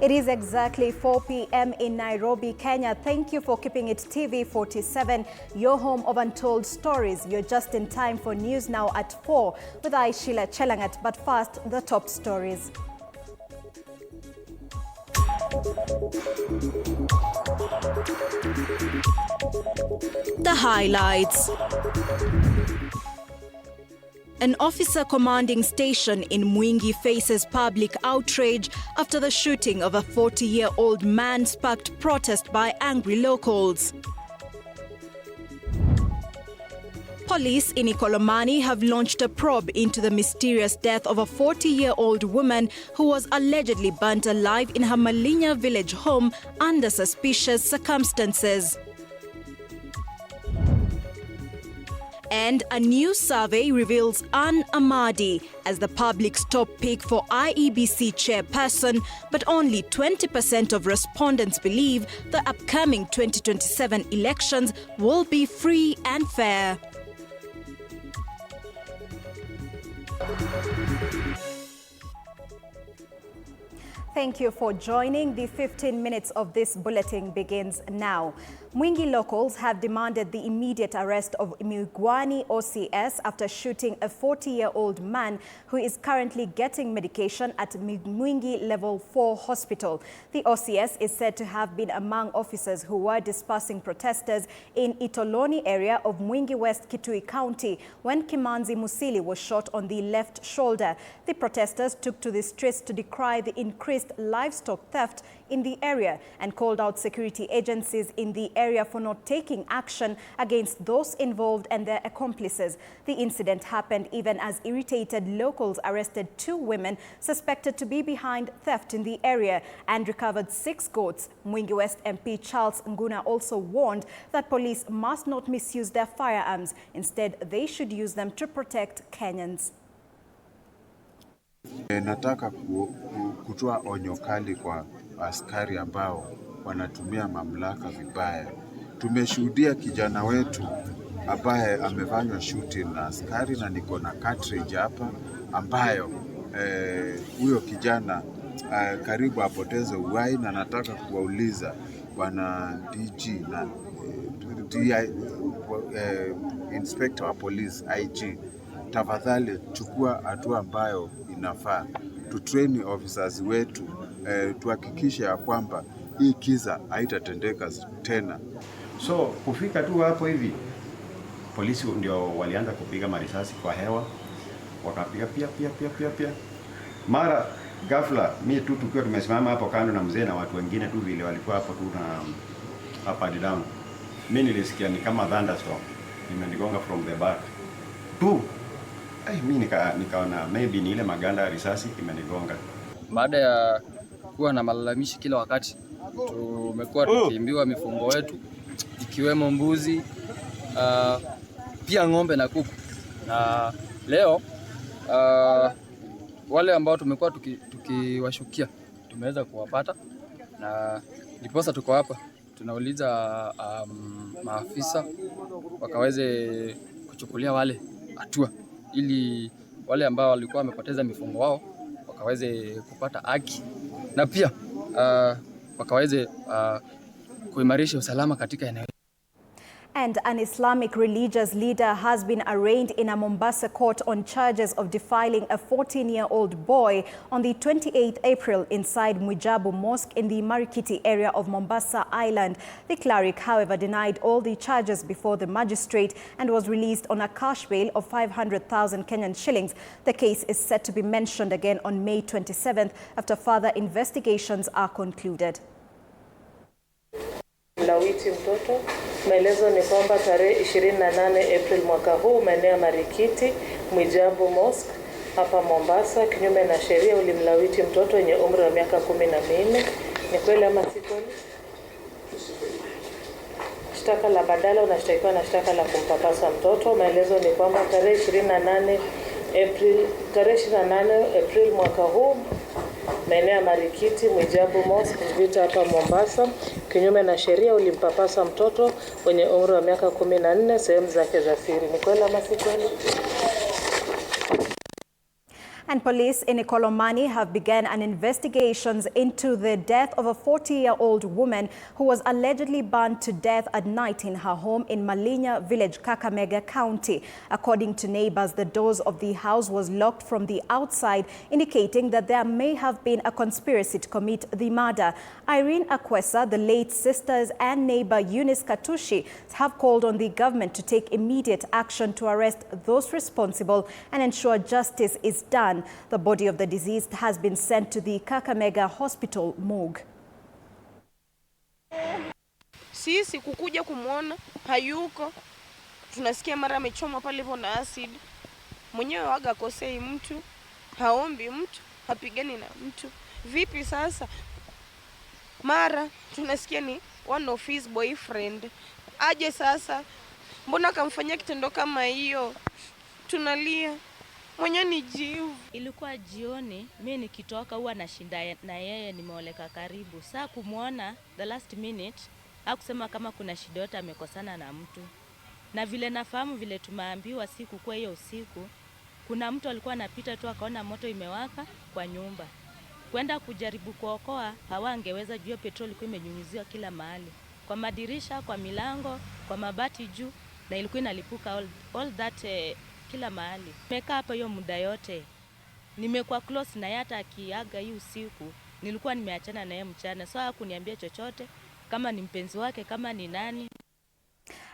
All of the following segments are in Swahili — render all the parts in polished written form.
It is exactly 4 p.m. in Nairobi, Kenya. Thank you for keeping it TV47, your home of untold stories. You're just in time for news now at 4 with Sheilar Chelangat. But first, the top stories. The highlights. An officer commanding station in Mwingi faces public outrage after the shooting of a 40-year-old man sparked protest by angry locals. Police in Ikolomani have launched a probe into the mysterious death of a 40-year-old woman who was allegedly burnt alive in her Malinya village home under suspicious circumstances. And a new survey reveals Ann Amadi as the public's top pick for IEBC chairperson, but only 20% of respondents believe the upcoming 2027 elections will be free and fair. Thank you for joining. The 15 minutes of this bulletin begins now. Mwingi locals have demanded the immediate arrest of Mugwani OCS after shooting a 40-year-old man who is currently getting medication at Mwingi Level 4 Hospital. The OCS is said to have been among officers who were dispersing protesters in Itoloni area of Mwingi West, Kitui County when Kimanzi Musili was shot on the left shoulder. The protesters took to the streets to decry the increased livestock theft in the area and called out security agencies in the area for not taking action against those involved and their accomplices. The incident happened even as irritated locals arrested 2 women suspected to be behind theft in the area and recovered 6 goats. Mwingi West MP Charles Nguna also warned that police must not misuse their firearms. Instead, they should use them to protect Kenyans. Nataka kutoa onyo kali kwa askari ambao wanatumia mamlaka vibaya. Tumeshuhudia kijana wetu ambaye amefanywa shooting na askari na niko na cartridge hapa ambayo huyo kijana karibu apoteze uhai, na nataka kuwauliza bwana DG na Inspector wa Police IG, tafadhali chukua hatua ambayo inafaa. Tutrain officers wetu, tuhakikishe ya kwamba hii kiza haitatendeka tena. So kufika tu hapo hivi, polisi ndio walianza kupiga marisasi kwa hewa, wakapiga pia. Mara ghafla mimi tu tukiwa tumesimama hapo kando na mzee na watu wengine tu vile walikuwa hapo tu na hapa down. Mimi nilisikia ni kama thunderstorm imenigonga from the back. Mimi nikaona maybe ni ile maganda risasi imenigonga. Baada ya kuwa na malalamishi kila wakati, tumekuwa tukiimbiwa mifugo wetu ikiwemo mbuzi, pia ng'ombe na kuku. Na leo wale ambao tumekuwa tukiwashukia tumeweza kuwapata, na ndiposa tuko hapa tunauliza maafisa wakaweze kuchukulia wale hatua ili wale ambao walikuwa wamepoteza mifugo wao wakaweze kupata haki, na pia wakaweze kuimarisha usalama katika eneo. And an Islamic religious leader has been arraigned in a Mombasa court on charges of defiling a 14-year-old boy on the 28th April inside Mwijabu Mosque in the Marikiti area of Mombasa Island. The cleric, however, denied all the charges before the magistrate and was released on a cash bail of 500,000 Kenyan shillings. The case is set to be mentioned again on May 27th after further investigations are concluded. Lawiti mtoto. Maelezo ni kwamba tarehe 28 April mwaka huu maeneo ya Marikiti, Mwijabu Mosque hapa Mombasa, kinyume na sheria ulimlawiti mtoto wenye umri wa miaka 14. Ni kweli ama si kweli? Shtaka la badala unashtakiwa na shtaka la kumpapasa mtoto. Maelezo ni kwamba tarehe 28 April mwaka huu maeneo ya Marikiti, Mwijabu Mosque vita hapa Mombasa, kinyume na sheria ulimpapasa mtoto wenye umri wa miaka 14 sehemu zake za siri. Ni kweli ama si kweli? And police in Ikolomani have begun an investigation into the death of a 40-year-old woman who was allegedly burned to death at night in her home in Malinya village, Kakamega County. According to neighbors, the doors of the house was locked from the outside, indicating that there may have been a conspiracy to commit the murder. Irene Akwesa, the late sisters, and neighbor Eunice Katushi have called on the government to take immediate action to arrest those responsible and ensure justice is done. The body of the deceased has been sent to the Kakamega Hospital morgue. Sisi kukuja kumwona hayuko, tunasikia mara amechomwa pale hivyo na acid. Mwenyewe waga akosei mtu, haombi mtu, hapigani na mtu. Vipi sasa? Mara tunasikia ni one of his boyfriend. Aje sasa? Mbona akamfanyia kitendo kama hiyo? Tunalia. Mwenye ni jivu. Ilikuwa jioni, mimi nikitoka huwa nashinda na yeye, nimeoleka karibu. Saa kumuona the last minute, hakusema kama kuna shida yote amekosana na mtu. Na vile nafahamu vile tumeambiwa siku kwa hiyo usiku, kuna mtu alikuwa anapita tu akaona moto imewaka kwa nyumba. Kwenda kujaribu kuokoa, hawangeweza juu petroli ilikuwa imenyunyiziwa kila mahali. Kwa madirisha, kwa milango, kwa mabati juu, na ilikuwa inalipuka all that kila mahali. Nimekaa hapa hiyo muda yote. Nimekuwa close na hata akiaga hii usiku. Nilikuwa nimeachana na yeye mchana. So hakuniambia chochote kama ni mpenzi wake, kama ni nani.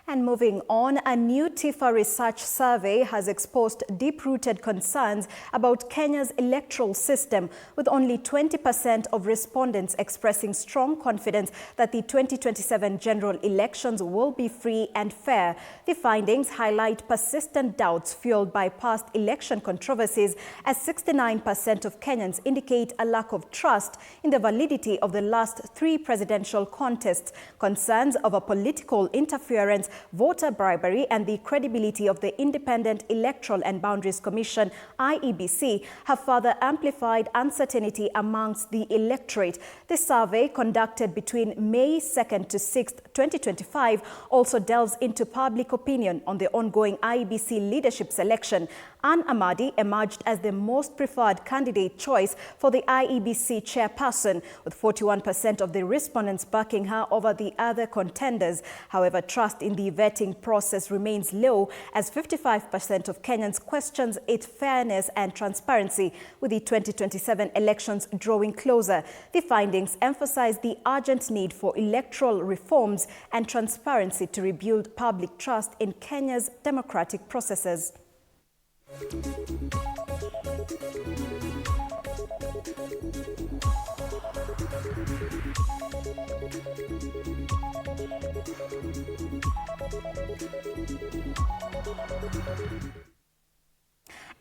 And moving on, a new TIFA research survey has exposed deep-rooted concerns about Kenya's electoral system, with only 20% of respondents expressing strong confidence that the 2027 general elections will be free and fair. The findings highlight persistent doubts fueled by past election controversies, as 69% of Kenyans indicate a lack of trust in the validity of the last 3 presidential contests. Concerns over political interference, voter bribery, and the credibility of the Independent Electoral and Boundaries Commission, IEBC, have further amplified uncertainty amongst the electorate. The survey, conducted between May 2nd to 6th, 2025, also delves into public opinion on the ongoing IEBC leadership selection. Ann Amadi emerged as the most preferred candidate choice for the IEBC chairperson, with 41% of the respondents backing her over the other contenders. However, trust in the vetting process remains low, as 55% of Kenyans questions its fairness and transparency, with the 2027 elections drawing closer. The findings emphasize the urgent need for electoral reforms and transparency to rebuild public trust in Kenya's democratic processes.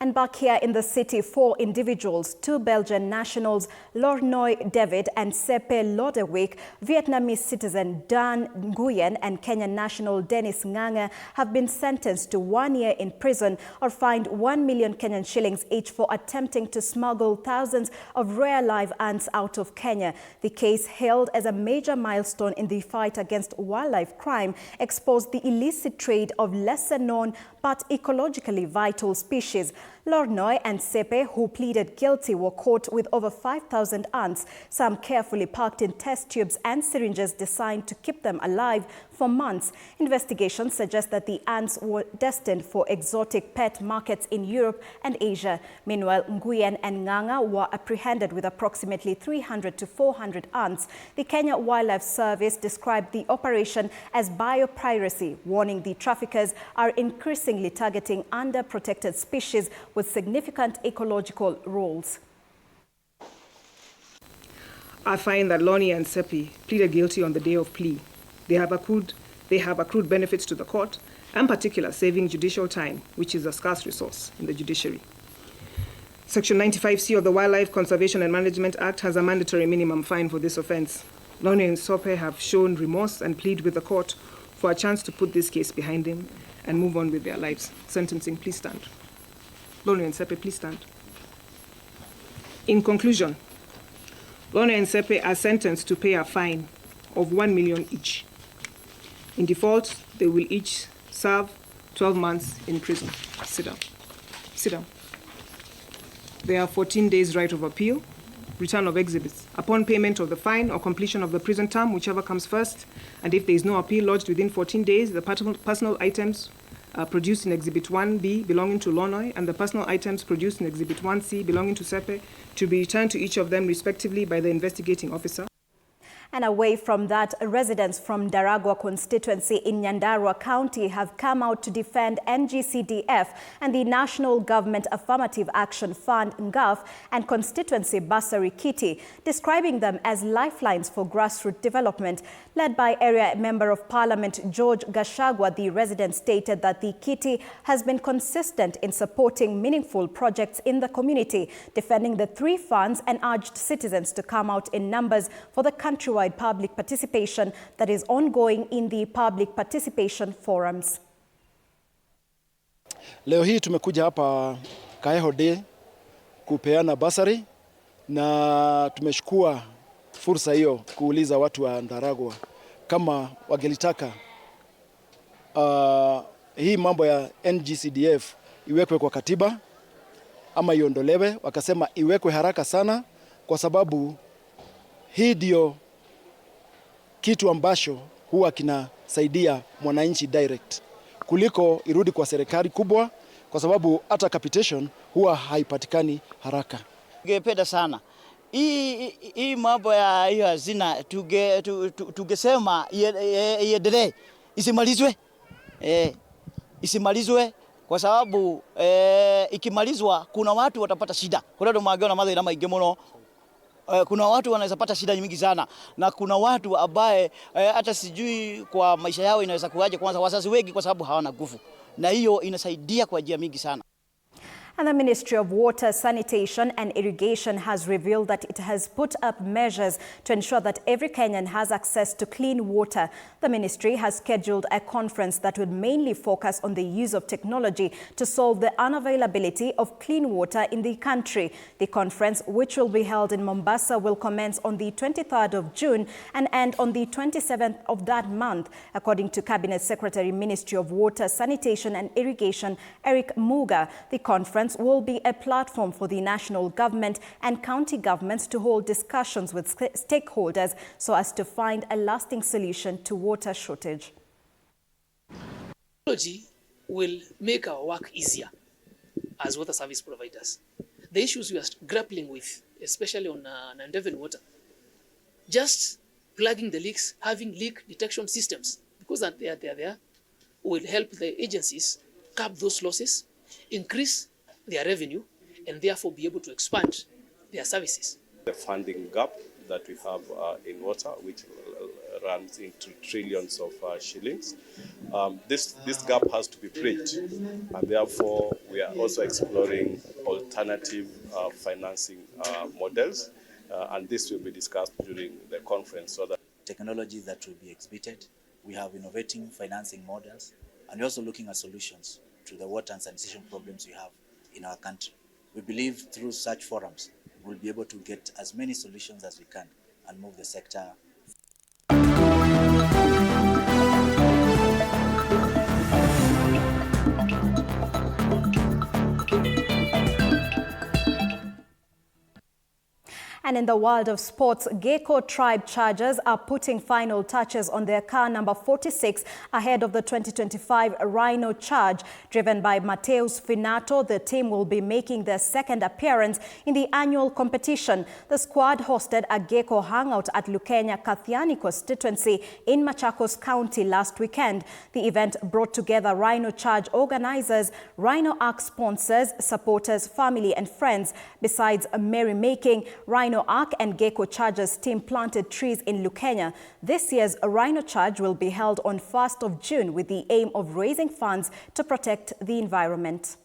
And back here in the city, 4 individuals, 2 Belgian nationals, Lornoy David and Sepe Lodewijk, Vietnamese citizen Dan Nguyen and Kenyan national Dennis Nganga, have been sentenced to 1 year in prison or fined 1 million Kenyan shillings each for attempting to smuggle thousands of rare live ants out of Kenya. The case, hailed as a major milestone in the fight against wildlife crime, exposed the illicit trade of lesser-known but ecologically vital species. Lornoy and Sepe, who pleaded guilty, were caught with over 5,000 ants, some carefully packed in test tubes and syringes designed to keep them alive for months. Investigations suggest that the ants were destined for exotic pet markets in Europe and Asia. Meanwhile, Nguyen and Nganga were apprehended with approximately 300 to 400 ants. The Kenya Wildlife Service described the operation as biopiracy, warning the traffickers are increasingly targeting under-protected species with significant ecological roles. I find that Lonnie and Sepi pleaded guilty on the day of plea. They have accrued benefits to the court, and in particular saving judicial time, which is a scarce resource in the judiciary. Section 95C of the Wildlife Conservation and Management Act has a mandatory minimum fine for this offense. Lonnie and Sepi have shown remorse and plead with the court for a chance to put this case behind them and move on with their lives. Sentencing, please stand. Lonnie and Sepe, please stand. In conclusion, Lonnie and Sepe are sentenced to pay a fine of 1 million each. In default, they will each serve 12 months in prison. Sit down. Sit down. they have 14 days right of appeal, return of exhibits, upon payment of the fine or completion of the prison term, whichever comes first, and if there is no appeal lodged within 14 days, the personal items produced in Exhibit 1B belonging to Lonoy and the personal items produced in Exhibit 1C belonging to Sepe to be returned to each of them respectively by the investigating officer. And away from that, residents from Daragwa constituency in Nyandarua County have come out to defend NGCDF and the National Government Affirmative Action Fund NGAF and constituency bursary kitty, describing them as lifelines for grassroots development. Led by Area Member of Parliament George Gashagwa, the resident stated that the kitty has been consistent in supporting meaningful projects in the community, defending the three funds and urged citizens to come out in numbers for the countrywide public participation that is ongoing in the public participation forums. Leo hii tumekuja hapa Kaeho Day kupeana basari na tumeshukua fursa hiyo kuuliza watu wa Daragwa kama wangelitaka hii mambo ya NGCDF iwekwe kwa katiba ama iondolewe. Wakasema iwekwe haraka sana kwa sababu hii ndio kitu ambacho huwa kinasaidia mwananchi direct kuliko irudi kwa serikali kubwa, kwa sababu hata capitation huwa haipatikani haraka. Tungependa sana hii mambo ya hiyo hazina tungesema iendelee, isimalizwe kwa sababu ikimalizwa kuna watu watapata shida. Kuna ndo magiona madhara maingi muno. Kuna watu wanaweza pata shida nyingi sana na kuna watu ambaye hata sijui kwa maisha yao inaweza kuaje, kwanza wazazi wengi kwa sababu hawana nguvu, na hiyo inasaidia kwa njia mingi sana. And the Ministry of Water, Sanitation and Irrigation has revealed that it has put up measures to ensure that every Kenyan has access to clean water. The ministry has scheduled a conference that will mainly focus on the use of technology to solve the unavailability of clean water in the country. The conference, which will be held in Mombasa, will commence on the 23rd of June and end on the 27th of that month. According to Cabinet Secretary, Ministry of Water, Sanitation and Irrigation, Eric Muga, the conference will be a platform for the national government and county governments to hold discussions with stakeholders so as to find a lasting solution to water shortage. Technology will make our work easier as water service providers. The issues we are grappling with, especially on Nandevin water, just plugging the leaks, having leak detection systems, because they are there, will help the agencies cap those losses, increase their revenue, and therefore be able to expand their services. The funding gap that we have in water, which runs into trillions of shillings, this gap has to be bridged, and therefore we are also exploring alternative financing models, and this will be discussed during the conference. So that technologies that will be exhibited, we have innovating financing models, and we're also looking at solutions to the water and sanitation problems we have in our country. We believe through such forums, we'll be able to get as many solutions as we can and move the sector. And in the world of sports, Geko Tribe Chargers are putting final touches on their car number 46 ahead of the 2025 Rhino Charge. Driven by Mateus Finato, the team will be making their second appearance in the annual competition. The squad hosted a Geko hangout at Lukenya Kathiani constituency in Machakos County last weekend. The event brought together Rhino Charge organizers, Rhino Arc sponsors, supporters, family and friends. Besides merrymaking, Rhino Arc and Geko Chargers team planted trees in Lukenya. This year's Rhino Charge will be held on 1st of June with the aim of raising funds to protect the environment.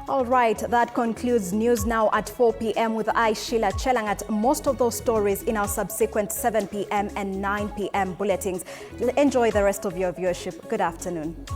All right, that concludes News Now at 4 p.m. with I, Sheilar Chelangat. Most of those stories in our subsequent 7 p.m. and 9 p.m. bulletins. Enjoy the rest of your viewership. Good afternoon.